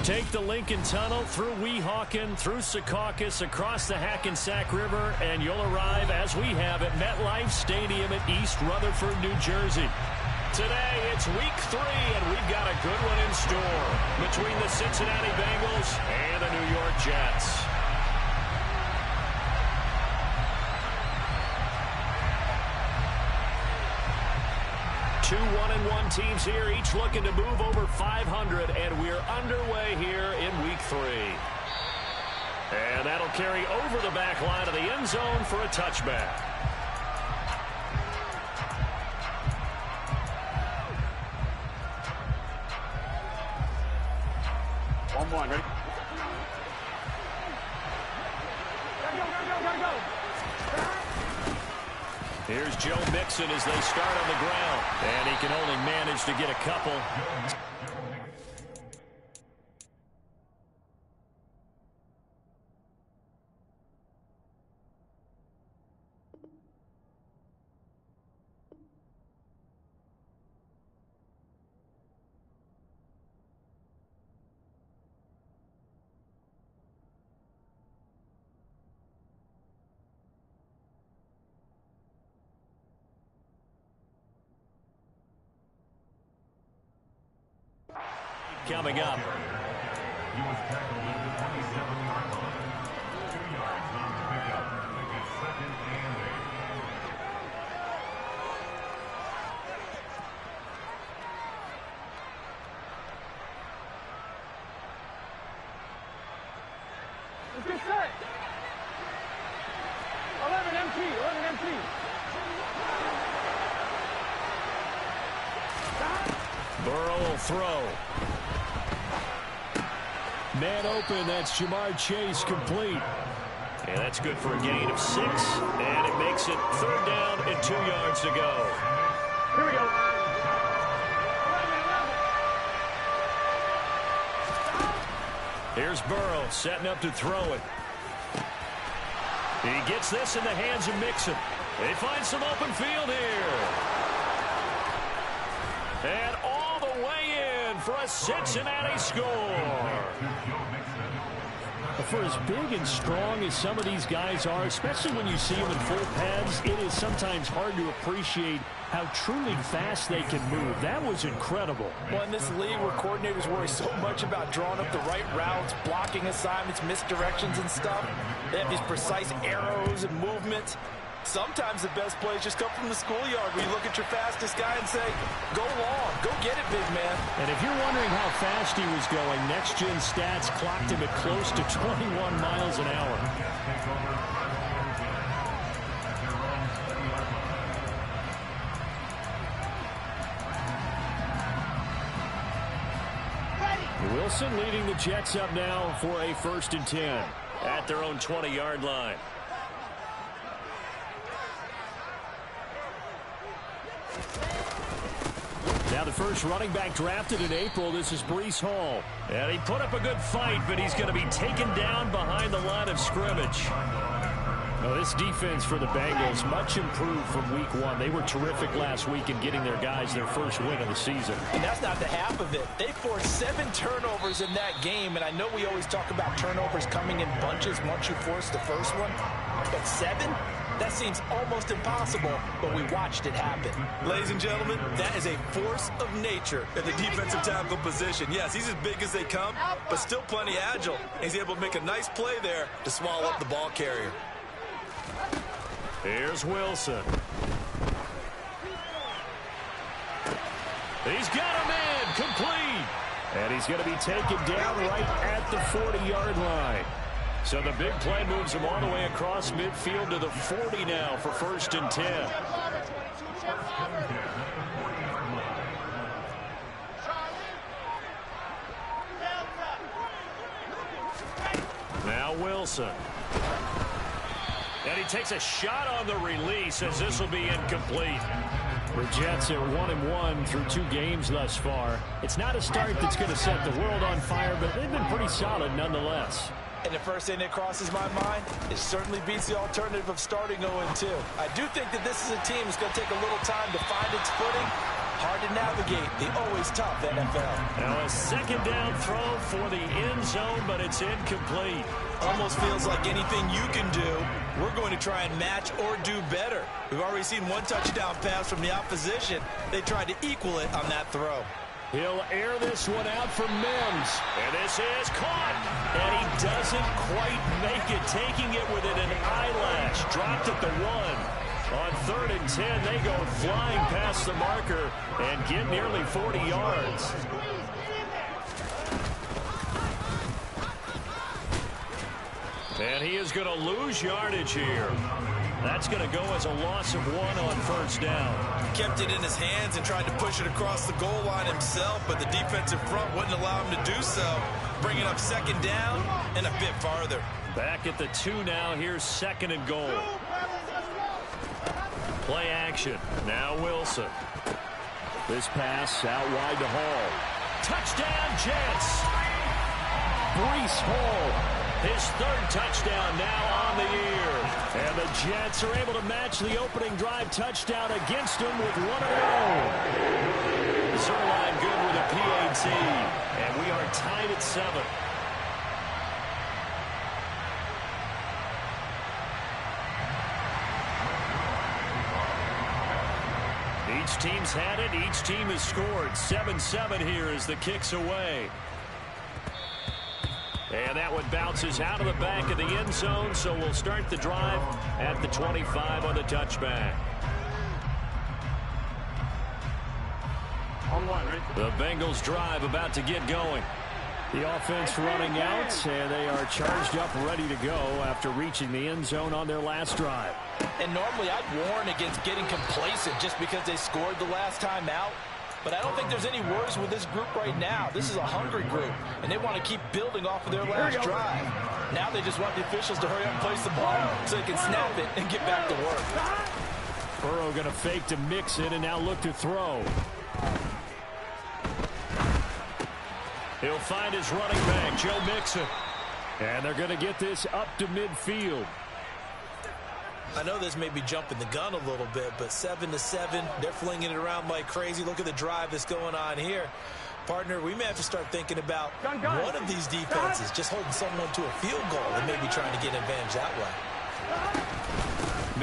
Take the Lincoln Tunnel through Weehawken, through Secaucus, across the Hackensack River, and you'll arrive, as we have, at MetLife Stadium at East Rutherford, New Jersey. Today, it's week 3, and we've got a good one in store between the Cincinnati Bengals and the New York Jets. Two 1-1 teams here, each looking to move over 500, and we're underway here in week 3. And that'll carry over the back line of the end zone for a touchback. One, ready? Gotta go. Here's Joe Mixon as they start on the ground. And he can only manage to get a couple. Coming up. He was tackled at the 27-yard line. 2 yards on the pickup. Make it 2nd and 8. Let's get set. 11 empty. Burrow will throw. Man open, that's Jamar Chase, complete. And that's good for a gain of 6, and it makes it 3rd down and 2 yards to go. Here we go. Here's Burrow setting up to throw it. He gets this in the hands of Mixon. They find some open field here. And all the way in for a Cincinnati score. For as big and strong as some of these guys are, especially when you see them in full pads, it is sometimes hard to appreciate how truly fast they can move. That was incredible. Well, in this league where coordinators worry so much about drawing up the right routes, blocking assignments, misdirections and stuff, they have these precise arrows and movements. Sometimes the best plays just come from the schoolyard where you look at your fastest guy and say, go long, go get it, big man. And if you're wondering how fast he was going, next-gen stats clocked him at close to 21 miles an hour. Wilson leading the Jets up now for a 1st and 10 at their own 20-yard line. Now the first running back drafted in April, this is Breece Hall. And he put up a good fight, but he's going to be taken down behind the line of scrimmage. Now this defense for the Bengals, much improved from week 1. They were terrific last week in getting their guys their first win of the season. And that's not the half of it. They forced 7 turnovers in that game, and I know we always talk about turnovers coming in bunches once you force the first one, but 7? That seems almost impossible, but we watched it happen. Ladies and gentlemen, that is a force of nature at the defensive tackle position. Yes, he's as big as they come, but still plenty agile. He's able to make a nice play there to swallow up the ball carrier. Here's Wilson. He's got a man complete. And he's going to be taken down right at the 40-yard line. So the big play moves him all the way across midfield to the 40 now for 1st and 10. Now Wilson. And he takes a shot on the release as this will be incomplete. The Jets are 1-1 through 2 games thus far. It's not a start that's going to set the world on fire, but they've been pretty solid nonetheless. And the first thing that crosses my mind, it certainly beats the alternative of starting 0-2. I do think that this is a team that's going to take a little time to find its footing. Hard to navigate. The always tough NFL. Now a second down throw for the end zone, but it's incomplete. Almost feels like anything you can do, we're going to try and match or do better. We've already seen one touchdown pass from the opposition. They tried to equal it on that throw. He'll air this one out for Mims. And this is caught. And he doesn't quite make it, taking it within an eyelash. Dropped at the 1. On 3rd and 10, they go flying past the marker and get nearly 40 yards. And he is going to lose yardage here. That's going to go as a loss of 1 on 1st down. Kept it in his hands and tried to push it across the goal line himself, but the defensive front wouldn't allow him to do so. Bringing up 2nd down and a bit farther. Back at the 2 now. Here's 2nd and goal. Play action. Now Wilson. This pass out wide to Hall. Touchdown, Jets. Breece Hall. His 3rd touchdown now on the year. And the Jets are able to match the opening drive touchdown against them with 1 of their own. Zerline good with a PAT. And we are tied at 7. Each team's had it. Each team has scored. 7-7 here as the kick's away. And that one bounces out of the back of the end zone, so we'll start the drive at the 25 on the touchback. On 1, ready? The Bengals drive about to get going. The offense running out, and they are charged up, ready to go after reaching the end zone on their last drive. And normally I'd warn against getting complacent just because they scored the last time out. But I don't think there's any worries with this group right now. This is a hungry group, and they want to keep building off of their last drive. Now they just want the officials to hurry up and place the ball so they can snap it and get back to work. Burrow going to fake to Mixon and now look to throw. He'll find his running back, Joe Mixon. And they're going to get this up to midfield. I know this may be jumping the gun a little bit, but 7-7, they're flinging it around like crazy. Look at the drive that's going on here. Partner, we may have to start thinking about one of these defenses just holding someone to a field goal and maybe trying to get an advantage that way.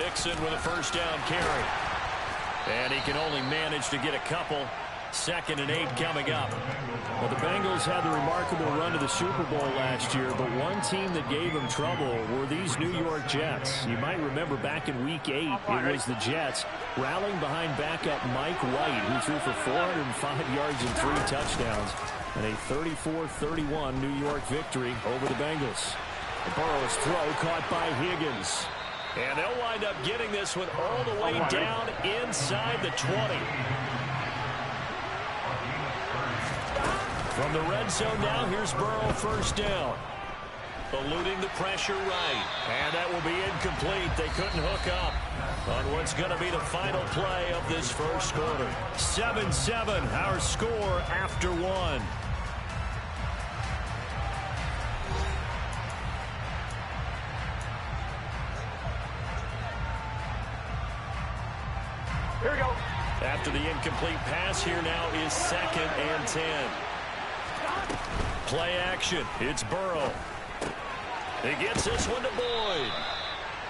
Mixon with a 1st down carry. And he can only manage to get a couple. 2nd and 8 coming up. Well, the Bengals had the remarkable run to the Super Bowl last year, but one team that gave them trouble were these New York Jets. You might remember back in Week 8, it was the Jets rallying behind backup Mike White, who threw for 405 yards and 3 touchdowns, and a 34-31 New York victory over the Bengals. Burrow's throw caught by Higgins. And they'll wind up getting this one all the way down inside the 20. From the red zone now, here's Burrow 1st down. Eluding the pressure right. And that will be incomplete. They couldn't hook up on what's going to be the final play of this 1st quarter. 7-7, our score after 1. Here we go. After the incomplete pass, here now is 2nd and 10. Play action. It's Burrow. He gets this one to Boyd.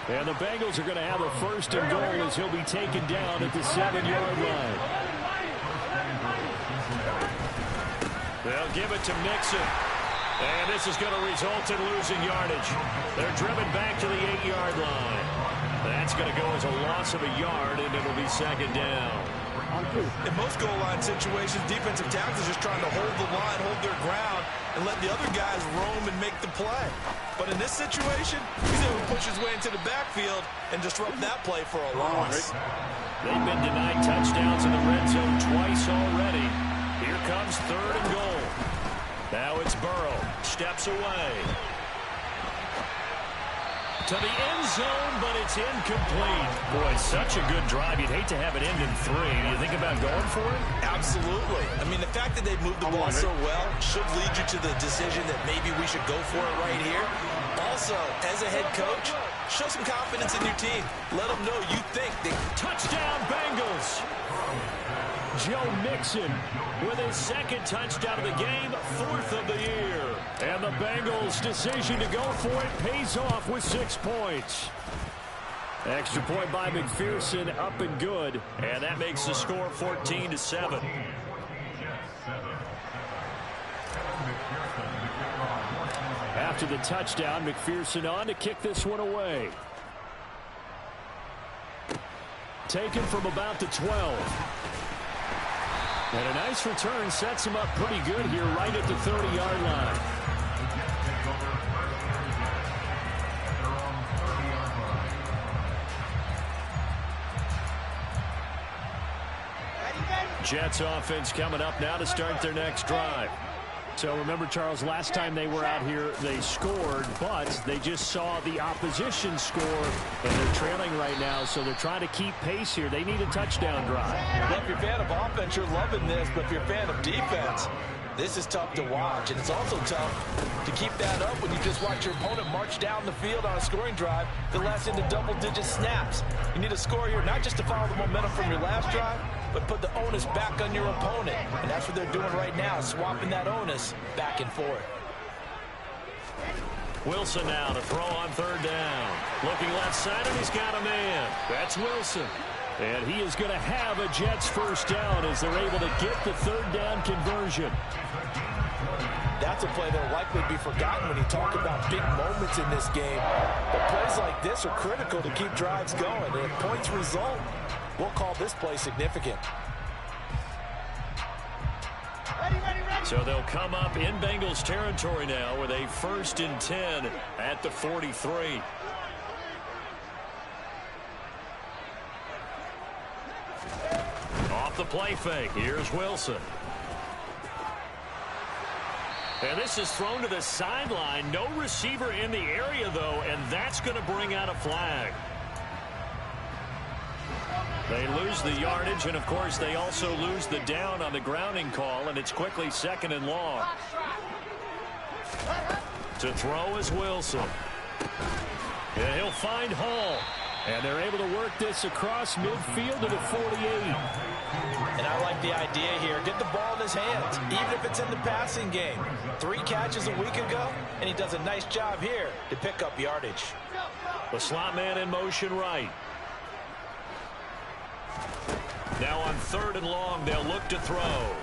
And the Bengals are going to have a 1st and goal as he'll be taken down at the 7-yard line. They'll give it to Mixon. And this is going to result in losing yardage. They're driven back to the 8-yard line. That's going to go as a loss of a yard, and it'll be 2nd down. In most goal line situations, defensive tackles are just trying to hold the line, hold their ground, and let the other guys roam and make the play. But in this situation, he's able to push his way into the backfield and disrupt that play for a loss. They've been denied touchdowns in the red zone twice already. Here comes 3rd and goal. Now it's Burrow. Steps away. To the end zone, but it's incomplete. Boy, such a good drive. You'd hate to have it end in 3. Do you think about going for it? Absolutely. I mean, the fact that they've moved the ball so well should lead you to the decision that maybe we should go for it right here. Also, Also, as a head coach, show some confidence in your team. Let them know you think they... Touchdown, Bengals! Joe Mixon with his second touchdown of the game, 4th of the year. And the Bengals' decision to go for it pays off with 6 points. Extra point by McPherson, up and good. And that makes the score 14-7. After the touchdown, McPherson on to kick this one away. Taken from about the 12. And a nice return sets him up pretty good here right at the 30-yard line. Jets offense coming up now to start their next drive. So remember, Charles, last time they were out here, they scored, but they just saw the opposition score, and they're trailing right now, so they're trying to keep pace here. They need a touchdown drive. Well, if you're a fan of offense, you're loving this, but if you're a fan of defense, this is tough to watch, and it's also tough to keep that up when you just watch your opponent march down the field on a scoring drive that lasts into double-digit snaps. You need a score here, not just to follow the momentum from your last drive, but put the onus back on your opponent. And that's what they're doing right now, swapping that onus back and forth. Wilson now to throw on 3rd down. Looking left side, and he's got a man. That's Wilson. And he is going to have a Jets first down as they're able to get the 3rd down conversion. That's a play that will likely be forgotten when you talk about big moments in this game. But plays like this are critical to keep drives going. And if points result, we'll call this play significant. So they'll come up in Bengals territory now with a 1st and 10 at the 43. Off the play fake. Here's Wilson. And this is thrown to the sideline. No receiver in the area, though, and that's going to bring out a flag. They lose the yardage, and, of course, they also lose the down on the grounding call, and it's quickly 2nd and long. To throw is Wilson. And he'll find Hall. And they're able to work this across midfield to the 48. And I like the idea here. Get the ball in his hands, even if it's in the passing game. 3 catches a week ago, and he does a nice job here to pick up yardage. The slot man in motion right. Now on 3rd and long, they'll look to throw.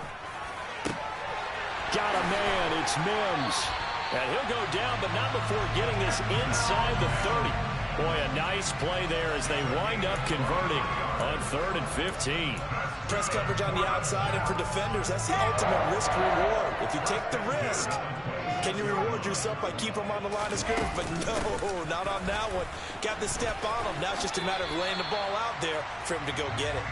Got a man. It's Mims. And he'll go down, but not before getting this inside the 30. Boy, a nice play there as they wind up converting on 3rd and 15. Press coverage on the outside, and for defenders, that's the ultimate risk-reward. If you take the risk, can you reward yourself by keeping them on the line of scrimmage? But no, not on that one. Got the step on him. Now it's just a matter of laying the ball out there for him to go get it.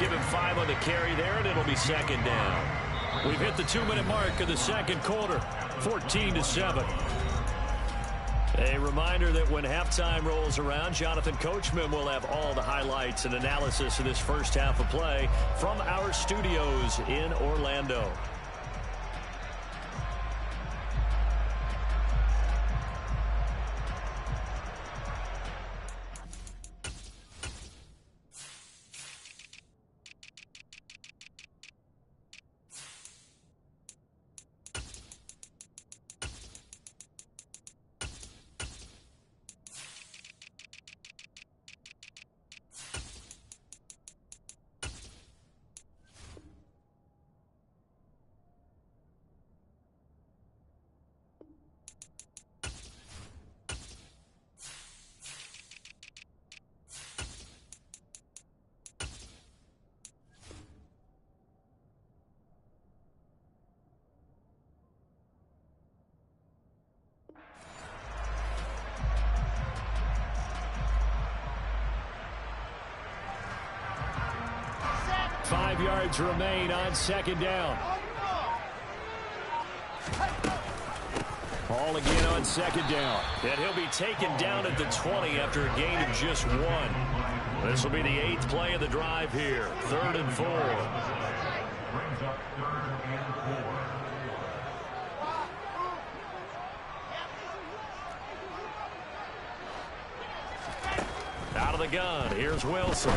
Give him 5 on the carry there, and it'll be 2nd down. We've hit the 2-minute mark of the 2nd quarter, 14-7. A reminder that when halftime rolls around, Jonathan Coachman will have all the highlights and analysis of this first half of play from our studios in Orlando. Yards remain on 2nd down. Hall again on 2nd down. And he'll be taken down at the 20 after a gain of just 1. This will be the 8th play of the drive here. 3rd and 4. Brings up 3rd and 4. Out of the gun, here's Wilson.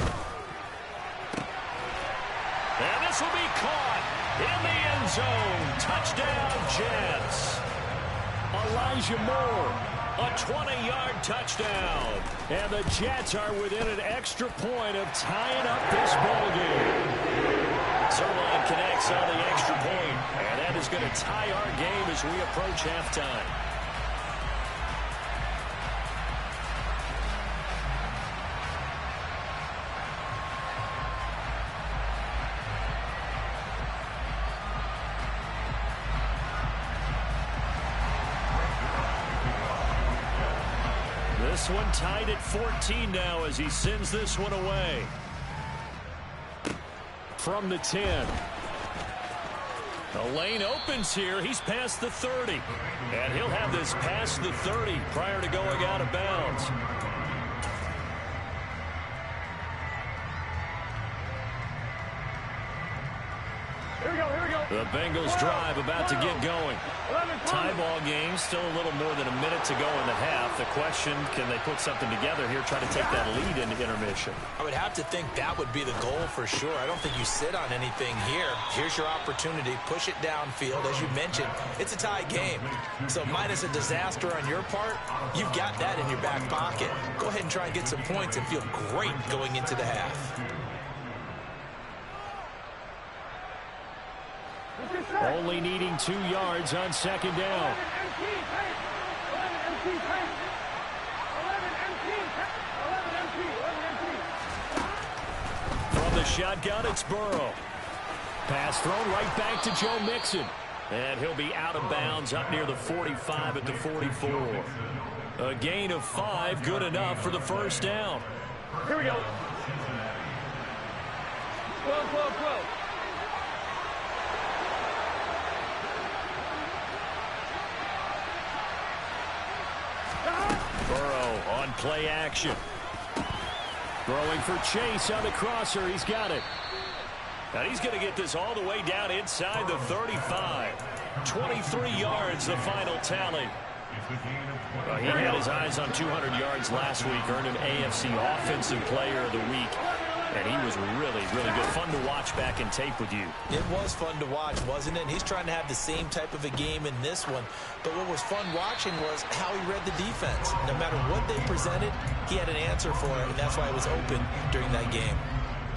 And this will be caught in the end zone. Touchdown, Jets. Elijah Moore, a 20-yard touchdown. And the Jets are within an extra point of tying up this ballgame. Zerline connects on the extra point, and that is going to tie our game as we approach halftime. This one tied at 14 now as he sends this one away. From the 10. The lane opens here. He's past the 30. And he'll have this past the 30 prior to going out of bounds. Here we go, here we go. The Bengals drive about to get going. Tie ball game, still a little more than a minute to go in the half. The question, can they put something together here, try to take that lead into intermission? I would have to think that would be the goal for sure. I don't think you sit on anything here. Here's your opportunity. Push it downfield. As you mentioned, it's a tie game. So minus a disaster on your part, you've got that in your back pocket. Go ahead and try and get some points and feel great going into the half. Only needing 2 yards on second down. From the shotgun, it's Burrow. Pass thrown right back to Joe Mixon. And he'll be out of bounds up near the 45 at the 44. A gain of 5, good enough for the first down. Here we go. 12, 12, 12. Burrow on play action. Throwing for Chase on the crosser. He's got it. And he's going to get this all the way down inside the 35. 23 yards, the final tally. He had his eyes on 200 yards last week, earned an AFC Offensive Player of the Week. And he was really, really good. Fun to watch back in tape with you. It was fun to watch, wasn't it? And he's trying to have the same type of a game in this one. But what was fun watching was how he read the defense. No matter what they presented, he had an answer for it, and that's why it was open during that game.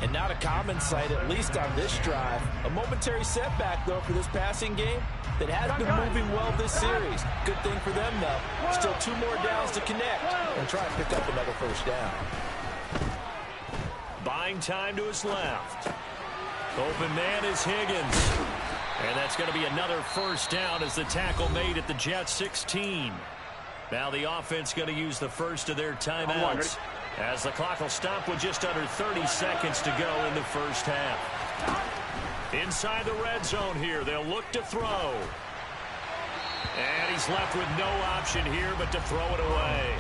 And not a common sight, at least on this drive. A momentary setback, though, for this passing game that has been moving well this series. Good thing for them, though. Still 2 more downs to connect and try and pick up another first down. Buying time to his left. Open man is Higgins. And that's going to be another first down as the tackle made at the Jets 16. Now the offense going to use the first of their timeouts as the clock will stop with just under 30 seconds to go in the first half. Inside the red zone here, they'll look to throw. And he's left with no option here but to throw it away.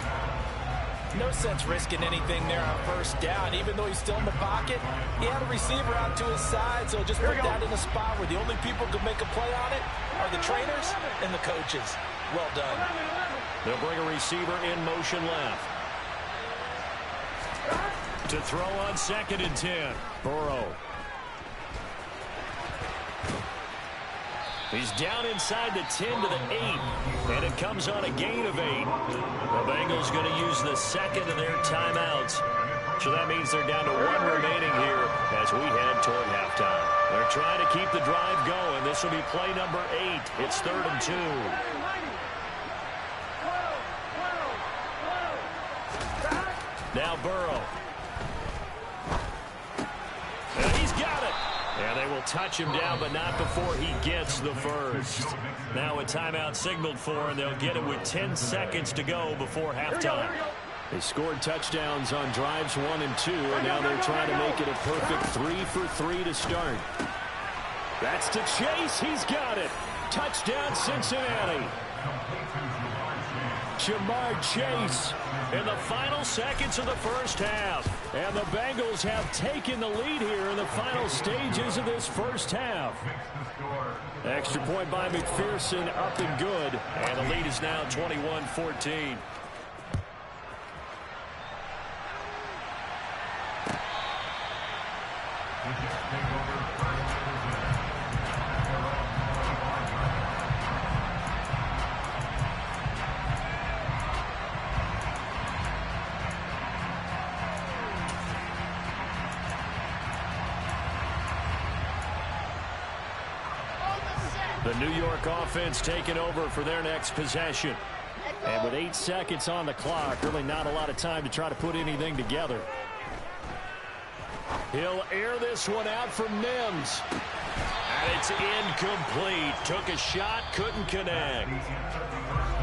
No sense risking anything there on first down. Even though he's still in the pocket, he had a receiver out to his side, so just put that in a spot where the only people who can make a play on it are the trainers and the coaches. Well done. They'll bring a receiver in motion left. To throw on 2nd and 10. Burrow. He's down inside the 10 to the 8. And it comes on a gain of 8. The Bengals going to use the second of their timeouts. So that means they're down to 1 remaining here as we head toward halftime. They're trying to keep the drive going. This will be play number 8. It's 3rd and 2. Now Burrow. And he's got it. And they will touch him down, but not before he gets the first. Now a timeout signaled for, and they'll get it with 10 seconds to go before halftime. They scored touchdowns on drives 1 and 2, and now they're trying to make it a perfect 3 for 3 to start. That's to Chase. He's got it. Touchdown, Cincinnati. Jamar Chase in the final seconds of the first half. And the Bengals have taken the lead here in the final stages of this first half. Extra point by McPherson, up and good. And the lead is now 21-14. The New York offense taking over for their next possession. And with 8 seconds on the clock, really not a lot of time to try to put anything together. He'll air this one out from Mims. And it's incomplete. Took a shot, couldn't connect.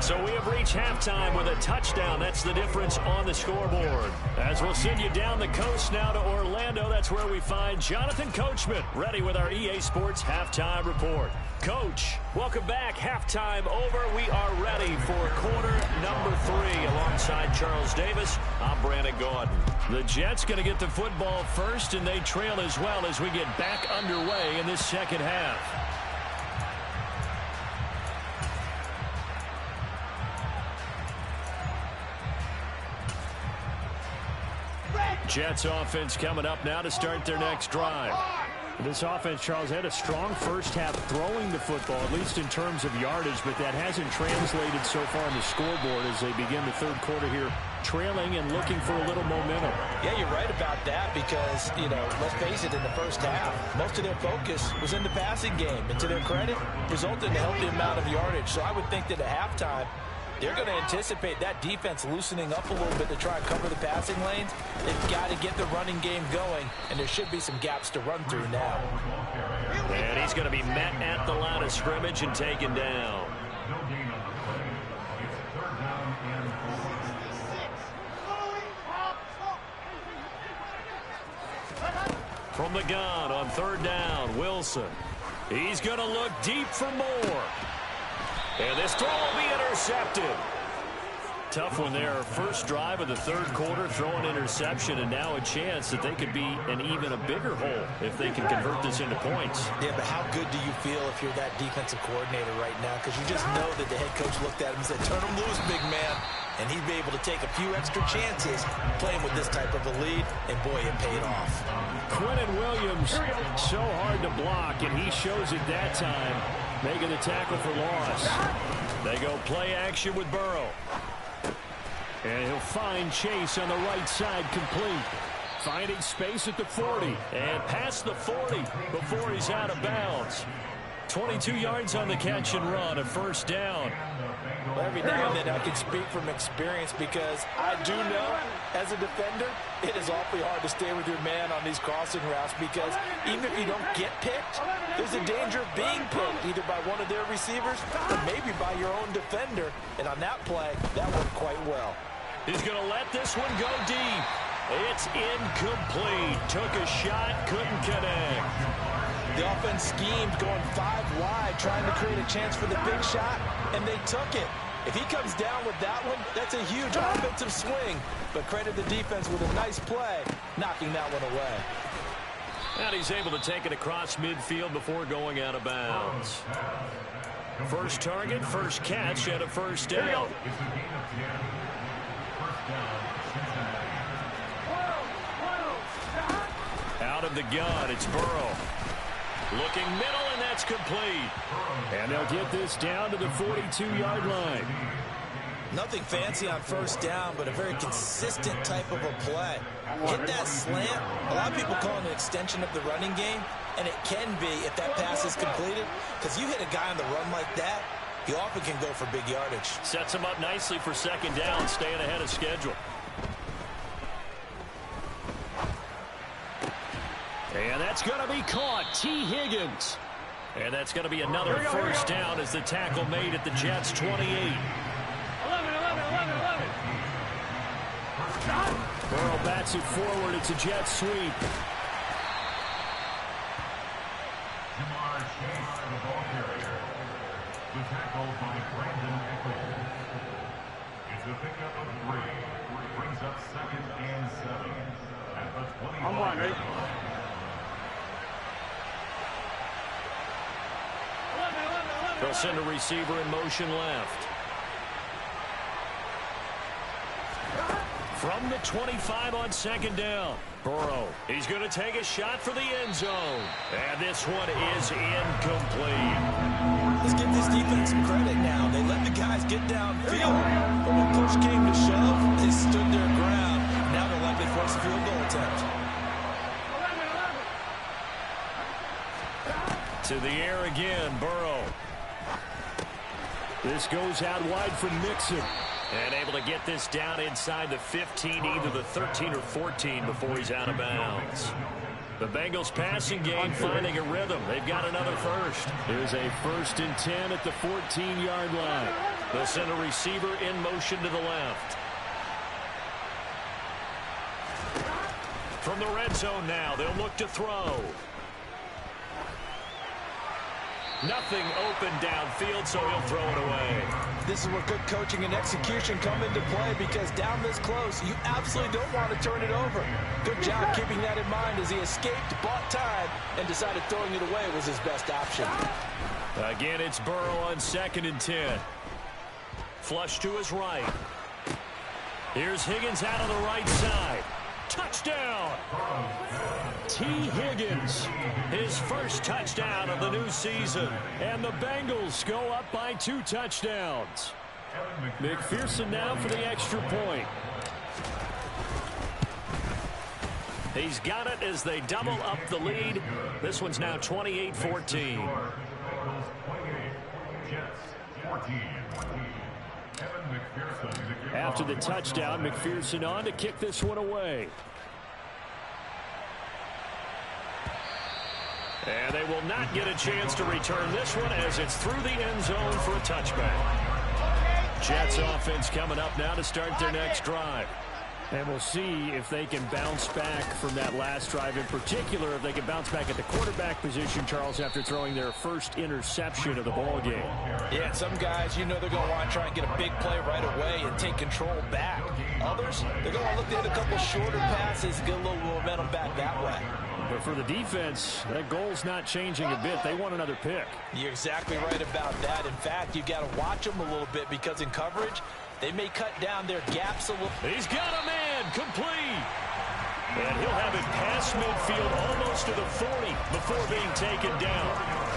So we have reached halftime with a touchdown. That's the difference on the scoreboard. As we'll send you down the coast now to Orlando, that's where we find Jonathan Coachman, ready with our EA Sports Halftime Report. Coach, welcome back. Halftime over. We are ready for quarter number 3. Alongside Charles Davis, I'm Brandon Gaudin. The Jets going to get the football first, and they trail as well as we get back underway in this second half. Jets offense coming up now to start their next drive. This offense, Charles, had a strong first half throwing the football, at least in terms of yardage, but that hasn't translated so far on the scoreboard as they begin the third quarter here, trailing and looking for a little momentum. Yeah, you're right about that because, let's face it, in the first half, most of their focus was in the passing game. And to their credit, resulted in a healthy amount of yardage. So I would think that at halftime, they're going to anticipate that defense loosening up a little bit to try and cover the passing lanes. They've got to get the running game going, and there should be some gaps to run through now. And he's going to be met at the line of scrimmage and taken down. From the gun on third down, Wilson. He's going to look deep for more. And this throw will be intercepted. Tough one there. First drive of the third quarter, throw an interception, and now a chance that they could be an even a bigger hole if they can convert this into points. Yeah, but how good do you feel if you're that defensive coordinator right now? Because you just know that the head coach looked at him and said, turn him loose, big man. And he'd be able to take a few extra chances playing with this type of a lead, and boy, it paid off. Quentin Williams, so hard to block, and he shows it that time, making the tackle for loss. They go play action with Burrow. And he'll find Chase on the right side, complete. Finding space at the 40. And past the 40 before he's out of bounds. 22 yards on the catch and run, a first down. Well, every now and then I can speak from experience because I do know, as a defender, it is awfully hard to stay with your man on these crossing routes because even if you don't get picked, there's a danger of being picked either by one of their receivers or maybe by your own defender. And on that play, that worked quite well. He's going to let this one go deep. It's incomplete. Took a shot, couldn't connect. The offense schemed going 5 wide, trying to create a chance for the big shot, and they took it. If he comes down with that one, that's a huge offensive swing. But credit the defense with a nice play, knocking that one away. And he's able to take it across midfield before going out of bounds. First target, first catch, and a first down. Out of the gun, it's Burrow. Looking middle, and that's complete. And they'll get this down to the 42-yard line. Nothing fancy on first down, but a very consistent type of a play. Hit that slant. A lot of people call it an extension of the running game, and it can be if that pass is completed, because you hit a guy on the run like that, he often can go for big yardage. Sets him up nicely for second down, staying ahead of schedule. And that's going to be caught. T. Higgins. And that's going to be another first down as the tackle made at the Jets' 28. 11. Burrow bats it forward. It's a jet sweep. Jamar Chase, the ball carrier. The tackle by Brandon Eccles. It's a pickup of 3. Brings up 2nd and 7. At the 20. I'm on, right? They'll send a receiver in motion left. From the 25 on second down. Burrow, he's going to take a shot for the end zone. And this one is incomplete. Let's give this defense some credit now. They let the guys get downfield, but when push came to shove, they stood their ground. Now they're likely to force a field goal attempt. To the air again, Burrow. This goes out wide from Mixon. And able to get this down inside the 15, either the 13 or 14 before he's out of bounds. The Bengals passing game finding a rhythm. They've got another first. Here's a 1st and 10 at the 14-yard line. They'll send a receiver in motion to the left. From the red zone now, they'll look to throw. Nothing open downfield, so he'll throw it away. This is where good coaching and execution come into play, because down this close, you absolutely don't want to turn it over. Good job keeping that in mind as he escaped, bought time, and decided throwing it away was his best option. Again, it's Burrow on 2nd and 10. Flush to his right. Here's Higgins out on the right side. Touchdown! T. Higgins, his first touchdown of the new season. And the Bengals go up by 2 touchdowns. McPherson now for the extra point. He's got it as they double up the lead. This one's now 28-14. After the touchdown, McPherson on to kick this one away. And they will not get a chance to return this one as it's through the end zone for a touchback. Jets offense coming up now to start their next drive. And we'll see if they can bounce back from that last drive, in particular if they can bounce back at the quarterback position, Charles, after throwing their first interception of the ball game. Yeah, some guys, you know they're going to want to try and get a big play right away and take control back. Others, they're going to look to hit a couple shorter passes and get a little momentum back that way. But for the defense, that goal's not changing a bit. They want another pick. You're exactly right about that. In fact, you got to watch them a little bit, because in coverage, they may cut down their gaps a little. He's got a man complete. And he'll have it past midfield almost to the 40 before being taken down.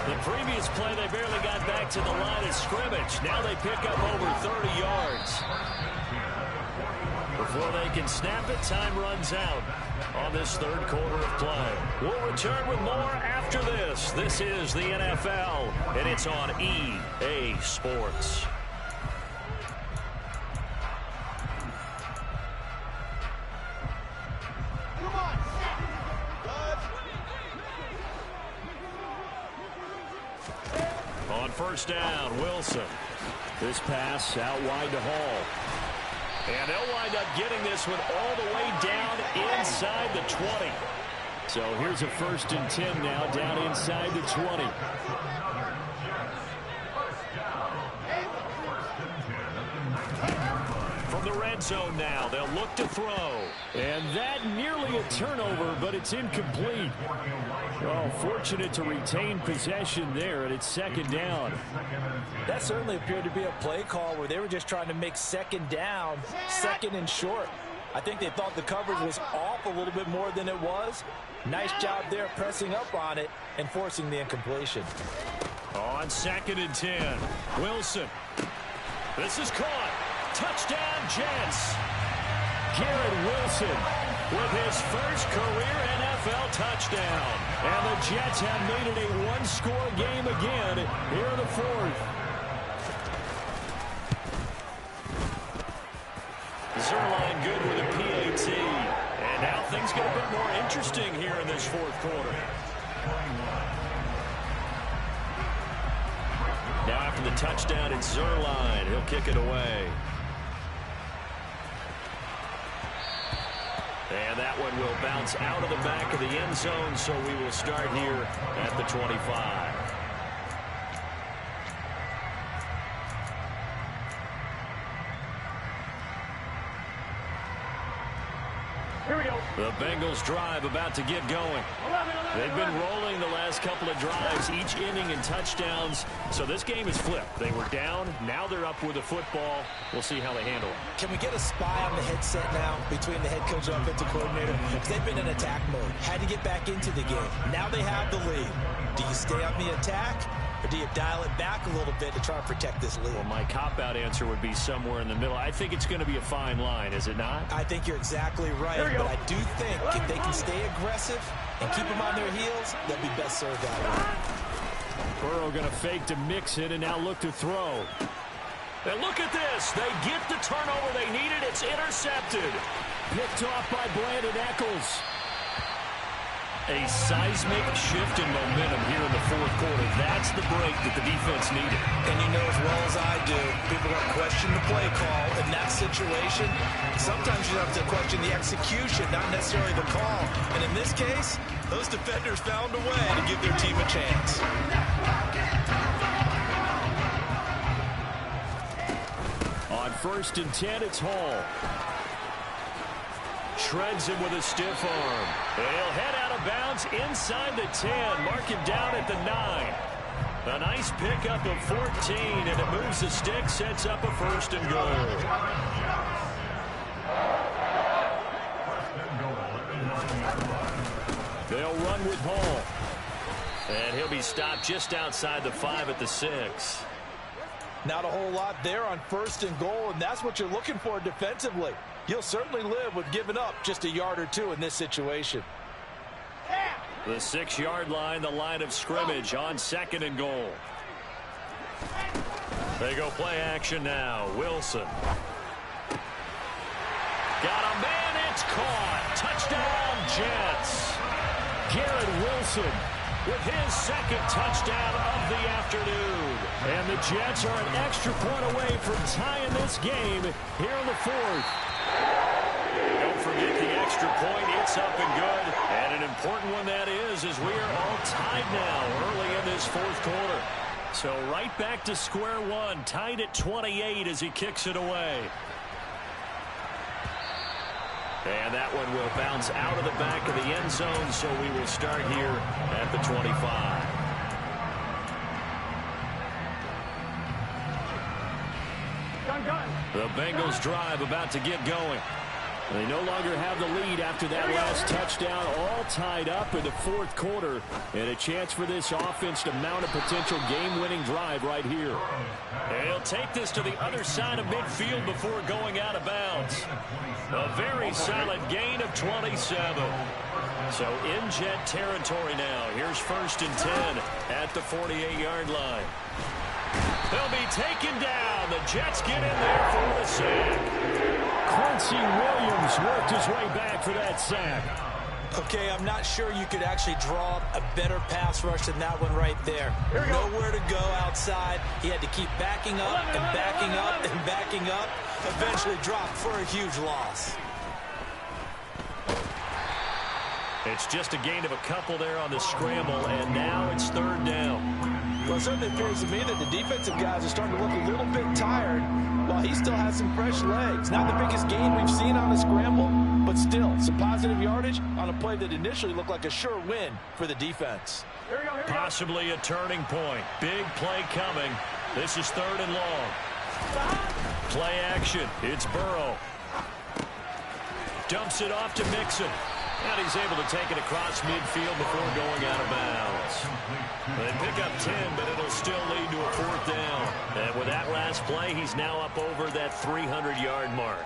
The previous play, they barely got back to the line of scrimmage. Now they pick up over 30 yards. Before they can snap it, time runs out on this 3rd quarter of play. We'll return with more after this. This is the NFL, and it's on EA Sports. On 1st down, Wilson. This pass out wide to Hall. And they'll wind up getting this one all the way down inside the 20. So here's a 1st and 10 now, down inside the 20. From the red zone now, they'll look to throw. And that nearly a turnover, but it's incomplete. Well, fortunate to retain possession there, and it's 2nd down. That certainly appeared to be a play call where they were just trying to make 2nd down, 2nd and short. I think they thought the coverage was off a little bit more than it was. Nice job there pressing up on it and forcing the incompletion. On 2nd and 10, Wilson. This is caught. Touchdown, Jets. Garrett Wilson with his first career NFL touchdown. And the Jets have made it a 1-score game again here in the 4th. Zerline good with a PAT. And now things get a bit more interesting here in this 4th quarter. Now after the touchdown, it's Zerline. He'll kick it away. And that one will bounce out of the back of the end zone, so we will start here at the 25. Here we go. The Bengals drive about to get going. They've been rolling the last couple of drives, each inning in touchdowns. So this game is flipped. They were down. Now they're up with the football. We'll see how they handle it. Can we get a spy on the headset now between the head coach and offensive coordinator? Because they've been in attack mode. Had to get back into the game. Now they have the lead. Do you stay on the attack? Or do you dial it back a little bit to try and protect this lead? Well, my cop-out answer would be somewhere in the middle. I think it's going to be a fine line, is it not? I think you're exactly right, but I do think if they can stay aggressive and keep them on their heels, they'll be best served that way. Burrow going to fake to mix it and now look to throw. And look at this. They get the turnover they needed. It's intercepted. Picked off by Brandon Echols. A seismic shift in momentum here in the fourth quarter. That's the break that the defense needed. And you know as well as I do, people are going to question the play call in that situation. Sometimes you have to question the execution, not necessarily the call. And in this case, those defenders found a way to give their team a chance. On 1st and 10, it's Hall. Shreds him with a stiff arm. He'll head out of bounds inside the 10. Mark him down at the 9. A nice pickup of 14, and it moves the stick, sets up a 1st and goal. They'll run with Hall. And he'll be stopped just outside the 5 at the 6. Not a whole lot there on 1st and goal, and that's what you're looking for defensively. You'll certainly live with giving up just a yard or two in this situation. The 6-yard line, the line of scrimmage on 2nd and goal. They go play action now. Wilson. Got a man, it's caught. Touchdown, Jets. Garrett Wilson with his 2nd touchdown of the afternoon. And the Jets are an extra point away from tying this game here in the 4th. Don't forget the extra point. It's up and good. And an important one that is, as we are all tied now early in this 4th quarter. So right back to square one, tied at 28 as he kicks it away. And that one will bounce out of the back of the end zone, so we will start here at the 25. The Bengals drive about to get going. They no longer have the lead after that last touchdown, all tied up in the 4th quarter, and a chance for this offense to mount a potential game-winning drive right here. And he'll take this to the other side of midfield before going out of bounds. A very solid gain of 27. So in Jet territory now. Here's 1st and 10 at the 48-yard line. They'll be taken down. The Jets get in there for the sack. Quincy Williams worked his way back for that sack. Okay, I'm not sure you could actually draw a better pass rush than that one right there. Nowhere to go outside. He had to keep backing up and backing up and backing up. Eventually dropped for a huge loss. It's just a gain of a couple there on the scramble, and now it's 3rd down. Well, it certainly appears to me that the defensive guys are starting to look a little bit tired while he still has some fresh legs. Not the biggest gain we've seen on the scramble, but still some positive yardage on a play that initially looked like a sure win for the defense. Possibly a turning point. Big play coming. This is 3rd and long. Play action. It's Burrow. Dumps it off to Mixon. And he's able to take it across midfield before going out of bounds. They pick up 10, but it'll still lead to a 4th down. And with that last play, he's now up over that 300-yard mark.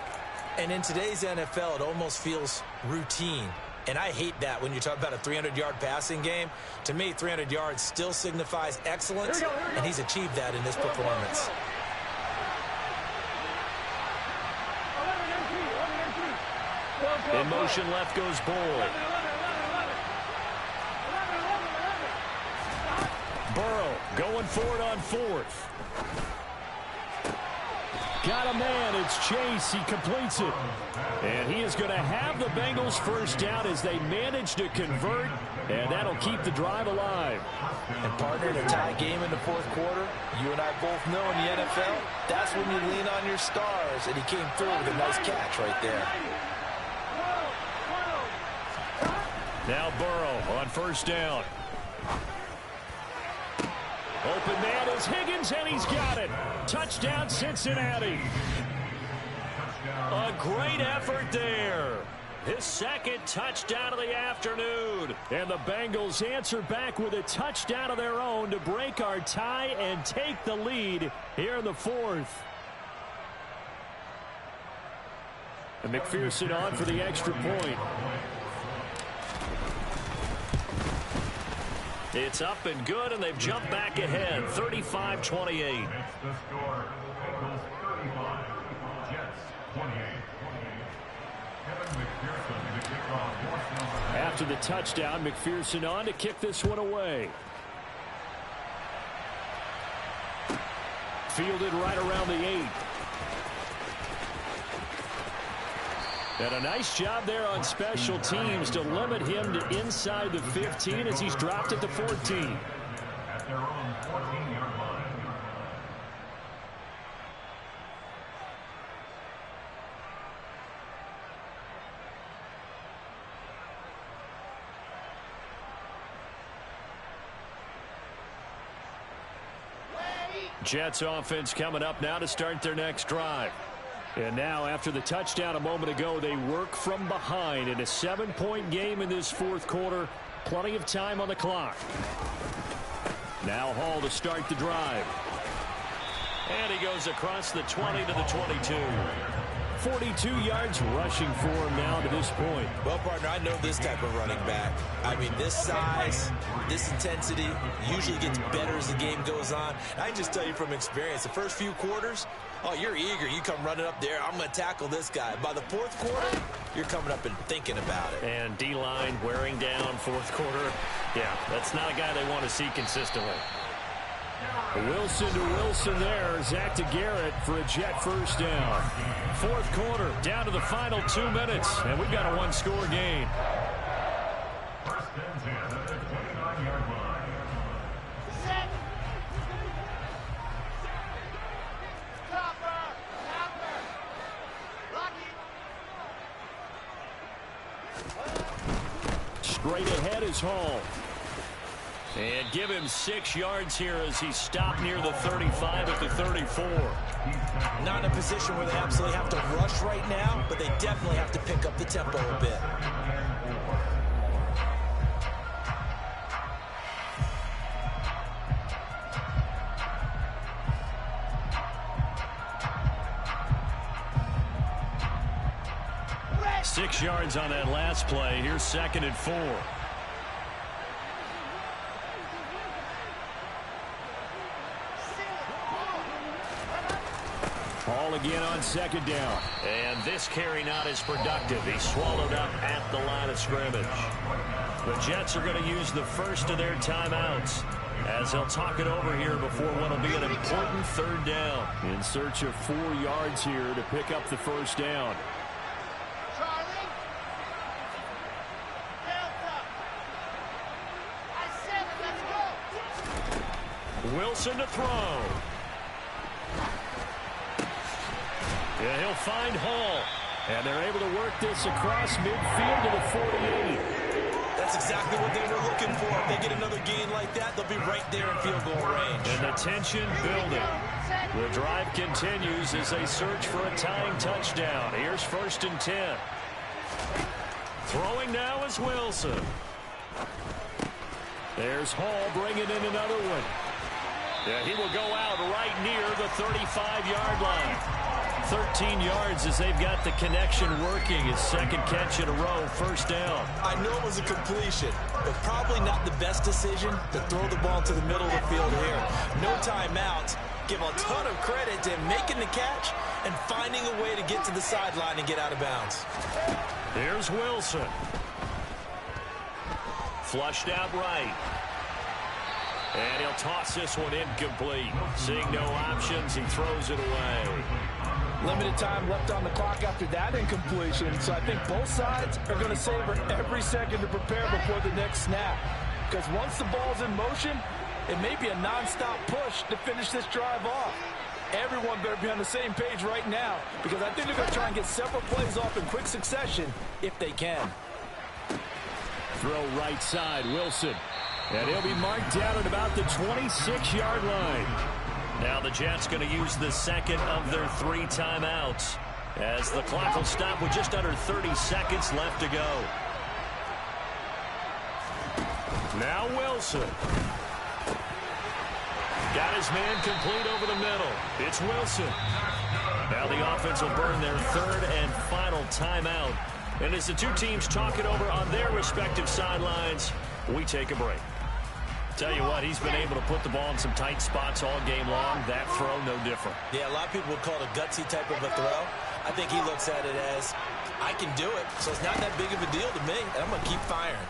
And in today's NFL, it almost feels routine. And I hate that when you talk about a 300-yard passing game. To me, 300 yards still signifies excellence, and he's achieved that in this performance. In motion, left goes Bull. Burrow going for it on 4th. Got a man. It's Chase. He completes it. And he is going to have the Bengals 1st down as they manage to convert. And that'll keep the drive alive. And partner, in a tie game in the 4th quarter, you and I both know in the NFL, that's when you lean on your stars. And he came through with a nice catch right there. Now Burrow on first down. Open man is Higgins, and he's got it. Touchdown, Cincinnati. A great effort there. His second touchdown of the afternoon. And the Bengals answer back with a touchdown of their own to break our tie and take the lead here in the fourth. And McPherson on for the extra point. It's up and good, and they've jumped back ahead, 35-28. That's the score. Bengals 35, Jets 28. Kevin McPherson to kick off. After the touchdown, McPherson on to kick this one away. Fielded right around the 8. And a nice job there on special teams to limit him to inside the 15 as he's dropped at the 14. At their own 14-yard line. Jets offense coming up now to start their next drive. And now, after the touchdown a moment ago, they work from behind in a 7-point game in this fourth quarter. Plenty of time on the clock. Now Hall to start the drive. And he goes across the 20 to the 22. 42 yards rushing for him now to this point. Well, partner, I know this type of running back. I mean, this size, this intensity usually gets better as the game goes on. I can just tell you from experience, the first few quarters, oh, you're eager. You come running up there. I'm going to tackle this guy. By the fourth quarter, you're coming up and thinking about it. And D-line wearing down fourth quarter. Yeah, that's not a guy they want to see consistently. Wilson to Wilson there. Zach to Garrett for a Jet first down. Fourth quarter, down to the final 2 minutes. And we've got a one-score game. First and 10 at the 29-yard line. Straight ahead is Hall. And give him 6 yards here as he stopped near the 35 at the 34. Not in a position where they absolutely have to rush right now, but they definitely have to pick up the tempo a bit. Six yards on that last play. Here's 2nd and 4. Hall again on 2nd down. And this carry not as productive. He's swallowed up at the line of scrimmage. The Jets are going to use the first of their timeouts as they'll talk it over here before what will be an important 3rd down. In search of 4 yards here to pick up the first down. Wilson to throw. Yeah, he'll find Hall. And they're able to work this across midfield to the 48. That's exactly what they were looking for. If they get another gain like that, they'll be right there in field goal range. And the tension building. The drive continues as they search for a tying touchdown. Here's 1st and 10. Throwing now is Wilson. There's Hall bringing in another one. Yeah, he will go out right near the 35-yard line. 13 yards as they've got the connection working. His 2nd catch in a row, 1st down. I know it was a completion, but probably not the best decision to throw the ball to the middle of the field here. No timeouts. Give a ton of credit to him making the catch and finding a way to get to the sideline and get out of bounds. Here's Wilson. Flushed out right. And he'll toss this one incomplete. Seeing no options, he throws it away. Limited time left on the clock after that incompletion, so I think both sides are going to savor every second to prepare before the next snap. Because once the ball's in motion, it may be a non-stop push to finish this drive off. Everyone better be on the same page right now, because I think they're going to try and get several plays off in quick succession if they can. Throw right side, Wilson. And he'll be marked down at about the 26-yard line. Now the Jets going to use the second of their 3 timeouts, as the clock will stop with just under 30 seconds left to go. Now Wilson. Got his man complete over the middle. It's Wilson. Now the offense will burn their 3rd and final timeout. And as the two teams talk it over on their respective sidelines, we take a break. Tell you what, he's been able to put the ball in some tight spots all game long. That throw, no different. Yeah, a lot of people would call it a gutsy type of a throw. I think he looks at it as, I can do it, so it's not that big of a deal to me, and I'm going to keep firing.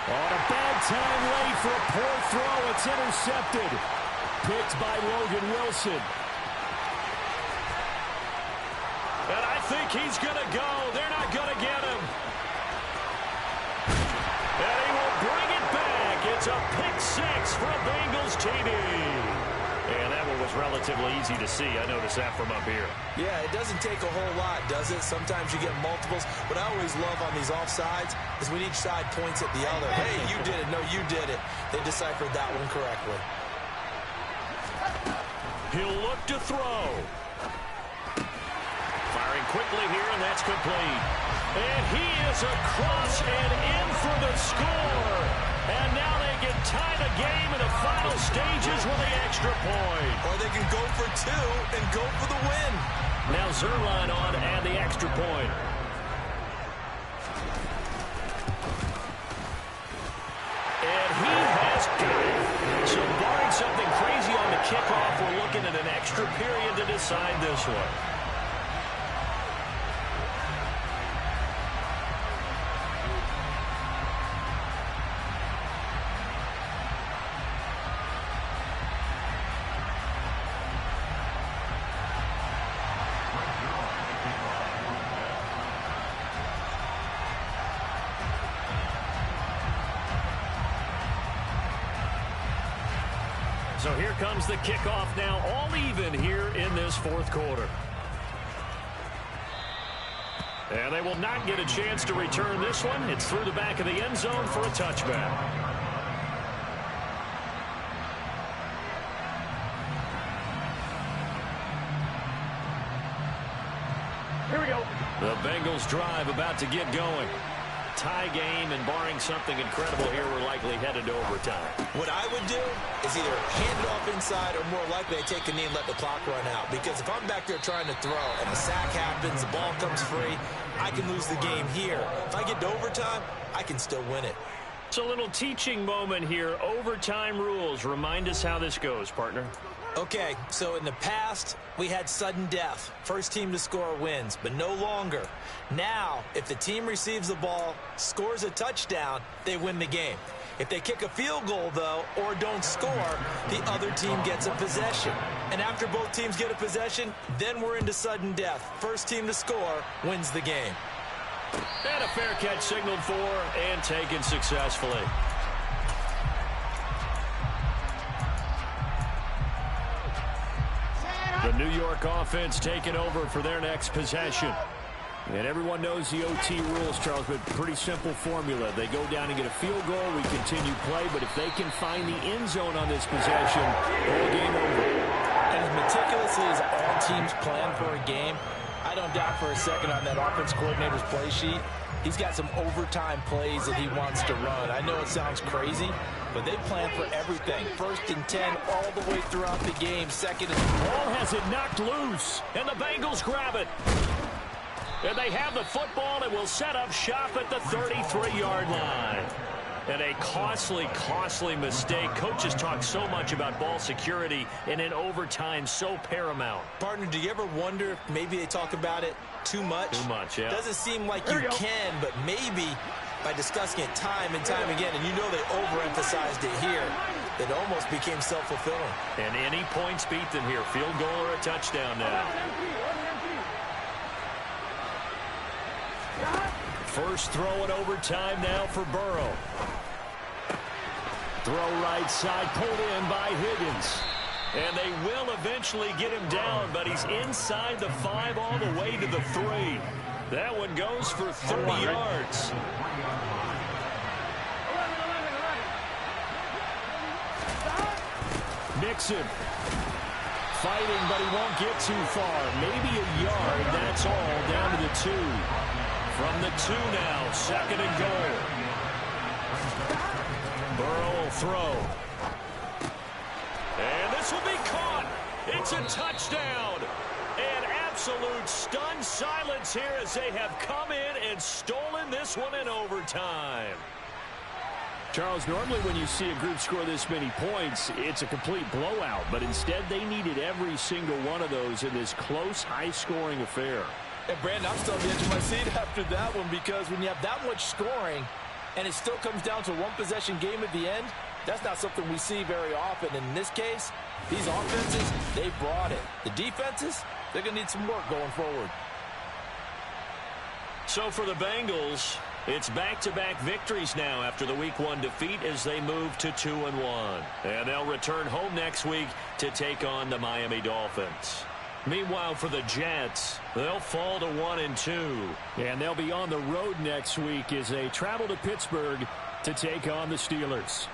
On a bad time late for a poor throw. It's intercepted. Picked by Logan Wilson. And I think he's going to go. They're not going to get him. And he will bring it back. It's a pick 6 for a Bengals TD. And that one was relatively easy to see. I noticed that from up here. Yeah, it doesn't take a whole lot, does it? Sometimes you get multiples. What I always love on these offsides is when each side points at the other. Hey, you did it. No, you did it. They deciphered that one correctly. He'll look to throw. Firing quickly here, and that's complete. And he is across and in for the score. And now they can tie the game in the final stages with the extra point. Or they can go for 2 and go for the win. Now Zerline on and the extra point. And he has got it. So barring something crazy on the kickoff, we're looking at an extra period to decide this one. So here comes the kickoff now, all even here in this 4th quarter. And they will not get a chance to return this one. It's through the back of the end zone for a touchback. Here we go. The Bengals drive about to get going. Tie game, and barring something incredible here, we're likely headed to overtime. What I would do is either hand it off inside or more likely I take a knee and let the clock run out. Because if I'm back there trying to throw and a sack happens, the ball comes free, I can lose the game here. If I get to overtime, I can still win it. It's a little teaching moment here. Overtime rules. Remind us how this goes, partner. Okay, so in the past, we had sudden death. First team to score wins, but no longer. Now, if the team receives the ball, scores a touchdown, they win the game. If they kick a field goal, though, or don't score, the other team gets a possession. And after both teams get a possession, then we're into sudden death. First team to score wins the game. And a fair catch signaled for and taken successfully. The New York offense taking over for their next possession. And everyone knows the OT rules, Charles, but pretty simple formula. They go down and get a field goal, we continue play, but if they can find the end zone on this possession, all game over. And as meticulously as all teams plan for a game, I don't doubt for a second on that offense coordinator's play sheet, he's got some overtime plays that he wants to run. I know it sounds crazy, but they plan for everything. 1st and 10 all the way throughout the game. 2nd and... Ball has it knocked loose, and the Bengals grab it. And they have the football and will set up shop at the 33-yard line. And a costly, costly mistake. Coaches talk so much about ball security, and in overtime, so paramount. Partner, do you ever wonder if maybe they talk about it too much? Too much, yeah. Doesn't seem like you can, but maybe by discussing it time and time again, and you know they overemphasized it here, it almost became self-fulfilling. And any points beat them here, field goal or a touchdown now. First throw in overtime now for Burrow. Throw right side, pulled in by Higgins. And they will eventually get him down, but he's inside the 5 all the way to the 3. That one goes for 30 yards. Mixon fighting, but he won't get too far. Maybe a yard, that's all, down to the 2. From the 2 now, 2nd and goal. Burrow will throw. And this will be caught. It's a touchdown. And absolute stunned silence here as they have come in and stolen this one in overtime. Charles, normally when you see a group score this many points, it's a complete blowout. But instead, they needed every single one of those in this close, high-scoring affair. And, Brandon, I'm still on the edge of my seat after that one because when you have that much scoring and it still comes down to one-possession game at the end, that's not something we see very often. And in this case, these offenses, they brought it. The defenses, they're going to need some work going forward. So for the Bengals, it's back-to-back victories now after the Week 1 defeat as they move to 2-1. And they'll return home next week to take on the Miami Dolphins. Meanwhile, for the Jets, they'll fall to 1-2. And they'll be on the road next week as they travel to Pittsburgh to take on the Steelers.